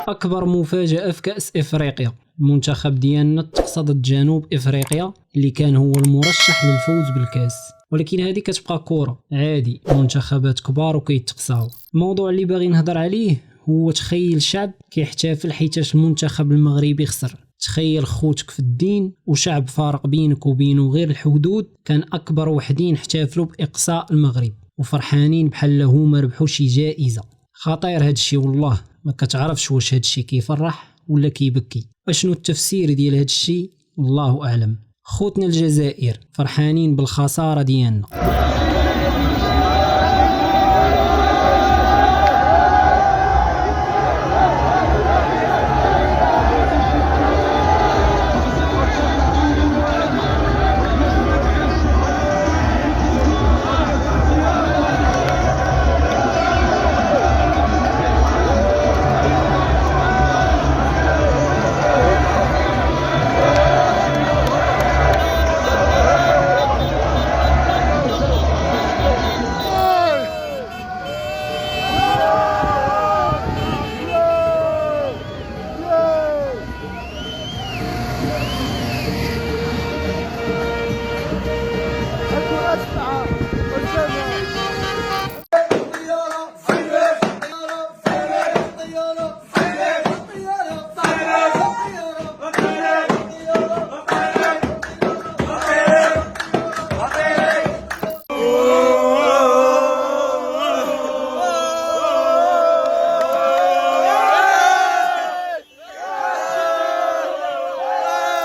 أكبر مفاجأة في كأس إفريقيا، المنتخب ديالنا تقصد جنوب إفريقيا اللي كان هو المرشح للفوز بالكاس، ولكن هذه كتبقى كرة عادي، منتخبات كبار وكيتقصاو. الموضوع اللي باغي نهضر عليه هو تخيل شعب كيحتفل حيتاش المنتخب المغربي خسر. تخيل خوتك في الدين وشعب فارق بينك وبينه غير الحدود كان أكبر وحدين احتفلوا بإقصاء المغرب وفرحانين بحال هما ربحوا شي جائزة. خطير هادشي والله، ما كتعرفش واش هادشي كيفرح ولا كيبكي. اشنو التفسير ديال هادشي الله اعلم. خوتنا الجزائر فرحانين بالخسارة ديالنا.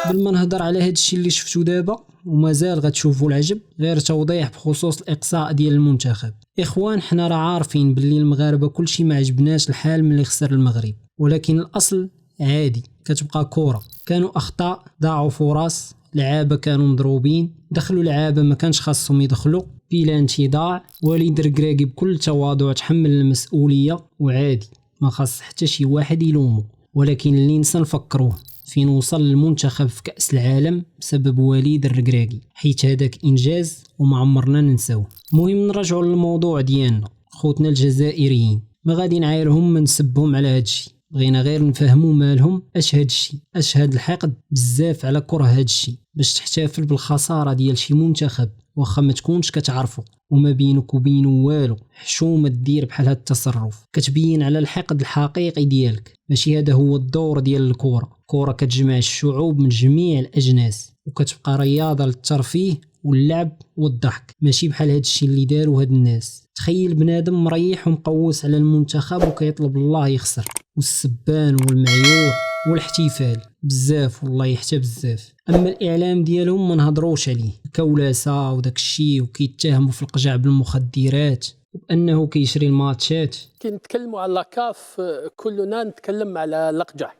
قبل ما نهضر على هادشي اللي شفتو دابا ومازال غتشوفوا العجب، غير توضيح بخصوص الاقصاء ديال المنتخب. اخوان، حنا راه عارفين باللي المغاربه كلشي ما عجبناش الحال ملي خسر المغرب، ولكن الاصل عادي، كتبقى كوره. كانوا اخطاء، ضاعوا فرص، لعابه كانوا مضروبين، دخلوا لعابه ما كانش خاصهم يدخلوا، بيلانتي ضاع. وليد الركراكي بكل تواضع تحمل المسؤوليه وعادي، ما خاص حتى شي واحد يلومه. ولكن اللي نسى نفكروه فين وصل المنتخب في كأس العالم بسبب وليد الركراكي، حيت هذاك إنجاز وما عمرنا ننساوه. المهم نرجعوا للموضوع ديالنا. خوتنا الجزائريين ما غادي نعايرهم من نسبهم على هادشي، بغينا غير نفهموا مالهم، اش هادشي، اش هاد الحقد بزاف على كره هادشي باش تحتفل بالخسارة ديال شي منتخب واخا ما تكونش كتعرفه وما بينك وبينه والو. حشومه دير بحال هاد التصرف، كتبين على الحقد الحقيقي ديالك. ماشي هذا هو الدور ديال الكرة. كرة كتجمع الشعوب من جميع الأجناس وكتبقى رياضة للترفيه واللعب والضحك، ماشي بحال هادشي اللي داروا هاد الناس. تخيل بنادم مريح ومقوس على المنتخب وكيطلب الله يخسر، والسبان والمعيور والاحتفال بزاف، والله حتى بزاف. اما الاعلام ديالهم ما نهضروش عليه، الكولاسه وداك الشيء، وكيتهموا في القجع بالمخدرات وبانه كيشري الماتشات. كي نتكلموا على لاكاف كلنا نتكلم على القجع،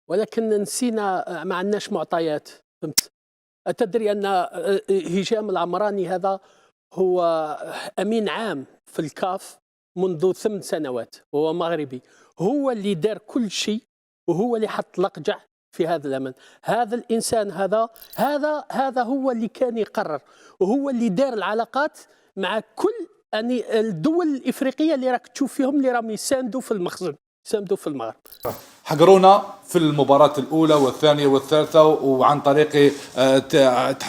ولكن نسينا ما عندناش معطيات. فهمت؟ أتدري أن هشام العمراني هذا هو أمين عام في الكاف منذ 8 سنوات، وهو مغربي، هو اللي دار كل شيء وهو اللي حط القجع في هذا الأمن. هذا الإنسان هذا هو اللي كان يقرر، وهو اللي دار العلاقات مع كل يعني الدول الإفريقية اللي راك تشوف فيهم اللي راهم يساندوا في المخزن، يساندوا في المغرب. حقرونا في المباراة الأولى والثانية والثالثة، وعن طريق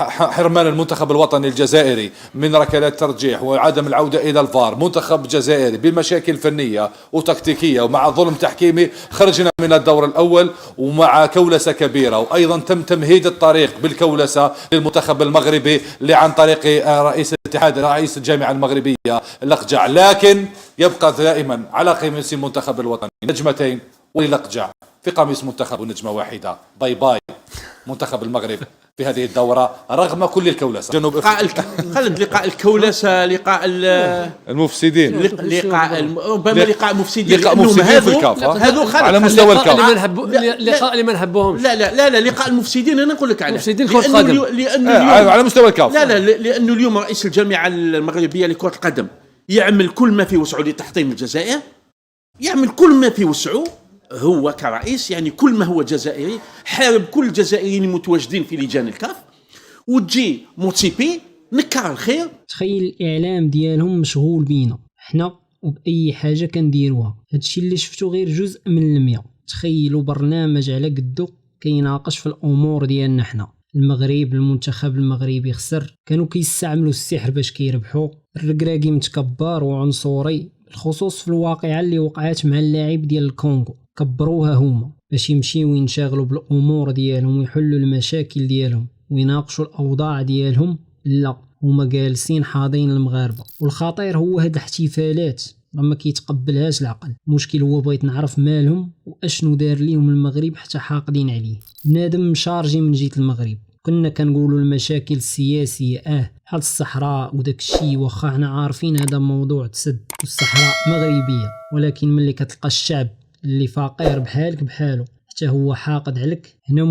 حرمان المنتخب الوطني الجزائري من ركلات ترجيح وعدم العودة إلى الفار. منتخب جزائري بمشاكل فنية وتكتيكية ومع ظلم تحكيمي خرجنا من الدور الأول، ومع كولسة كبيرة، وأيضا تم تمهيد الطريق بالكولسة للمنتخب المغربي اللي عن طريق رئيس الاتحاد، رئيس الجامعة المغربية الأقجع. لكن يبقى دائما على قميص المنتخب الوطني نجمتين، وللأقجع في قميص منتخب ونجمة واحدة. باي باي منتخب المغرب في هذه الدورة رغم كل الكولسة. جنوب لقاء الكولسة، لقاء المفسدين، لقاء مفسدين في الكاف، على مستوى الكاف، لقاء اللي ما نحبوهمش. لا لقاء المفسدين انا نقول لك عليه، المفسدين كرة القدم، لأنه على مستوى الكاف. لأنه اليوم رئيس الجامعة المغربية لكرة القدم يعمل كل ما في وسعه لتحطيم الجزائر، يعمل كل ما في وسعه هو كرئيس، يعني كل ما هو جزائري، حارب كل الجزائريين المتواجدين في لجان الكاف، وتجي موتسيبي نكر الخير. تخيل الاعلام ديالهم مشغول بينا حنا وباي حاجه كنديروها. هادشي اللي شفتو غير جزء من المية. تخيلوا برنامج على قدو كيناقش في الامور ديالنا حنا. المغرب، المنتخب المغربي خسر، كانوا كيستعملوا السحر باش كيربحوا. الركراكي متكبر وعنصري، بالخصوص في الواقعه اللي وقعت مع اللاعب ديال الكونغو. كبروها هما باش يمشيو ينشغلوا بالامور ديالهم ويحلوا المشاكل ديالهم ويناقشوا الاوضاع ديالهم. لا، هما جالسين حاضين المغاربه. والخطير هو هاد الاحتفالات ما كيتقبلهاش العقل. المشكل هو بغيت نعرف مالهم واشنو دار ليهم المغرب حتى حاقدين عليه. بنادم مشارجي من جهه المغرب. كنا كنقولوا المشاكل السياسيه بحال الصحراء وداك الشيء، واخا حنا عارفين هذا موضوع تسد والصحراء مغربيه، ولكن ملي كتلقى الشعب اللي فقير بحالك بحاله حتى هو حاقد عليك، هنا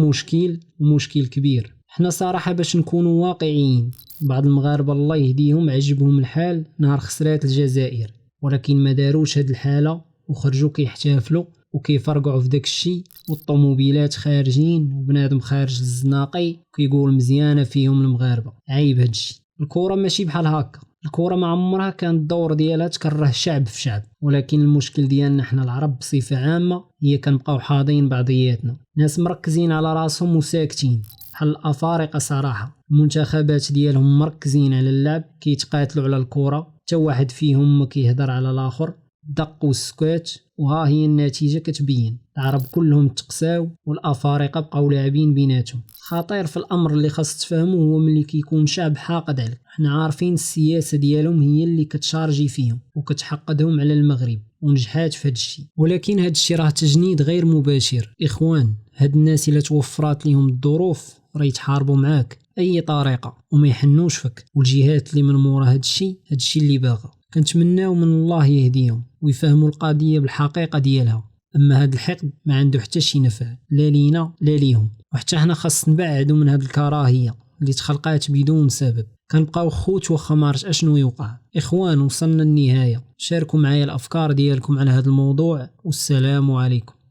مشكل كبير. حنا صراحه باش نكونوا واقعيين، بعض المغاربه الله يهديهم عجبهم الحال نهار خسرات الجزائر، ولكن ما داروش هاد الحاله وخرجوا كيحتفلوا وكيفرقعوا في داك الشيء، والطوموبيلات خارجين وبنادم خارج الزناقي كيقول مزيانه فيهم المغاربه. عيب هاد الشيء. الكره ماشي بحال هكا. الكره ما عمرها كان الدور ديالها تكره شعب في شعب، ولكن المشكل ديالنا حنا العرب بصفه عامه هي كنبقاو حاضين بعضياتنا، ناس مركزين على راسهم وساكتين بحال الافارقه. صراحه المنتخبات ديالهم مركزين على اللعب، كيتقاتلوا على الكره، حتى واحد فيهم ما كيهضر على الاخر، دق والسكات، وها هي النتيجه كتبين. العرب كلهم تقساو والافارقه بقاو لاعبين بيناتهم. خطير في الامر اللي خاص تفهموه هو ملي كيكون شعب حاقد عليك. حنا عارفين السياسه ديالهم هي اللي كتشارجي فيهم وكتحقدهم على المغرب، ونجحات في هذا الشيء. ولكن هذا الشيء راه تجنيد غير مباشر. اخوان، هاد الناس الا توفرات لهم الظروف راه يتحاربوا معاك اي طريقه وما يحنوش فيك. والجهات اللي من مورا هاد الشيء اللي باغا، كنتمناو من الله يهديهم ويفهموا القضيه بالحقيقه ديالها. اما هاد الحقد ما عنده حتى شي نفع، لا لينا لا ليهم. وحتى حنا خاص نبعدوا من هاد الكراهيه اللي تخلقات بدون سبب. كنبقاو خوت واخا ما عرفت اشنو يوقع. اخوان، وصلنا النهايه. شاركوا معايا الافكار ديالكم على هذا الموضوع، والسلام عليكم.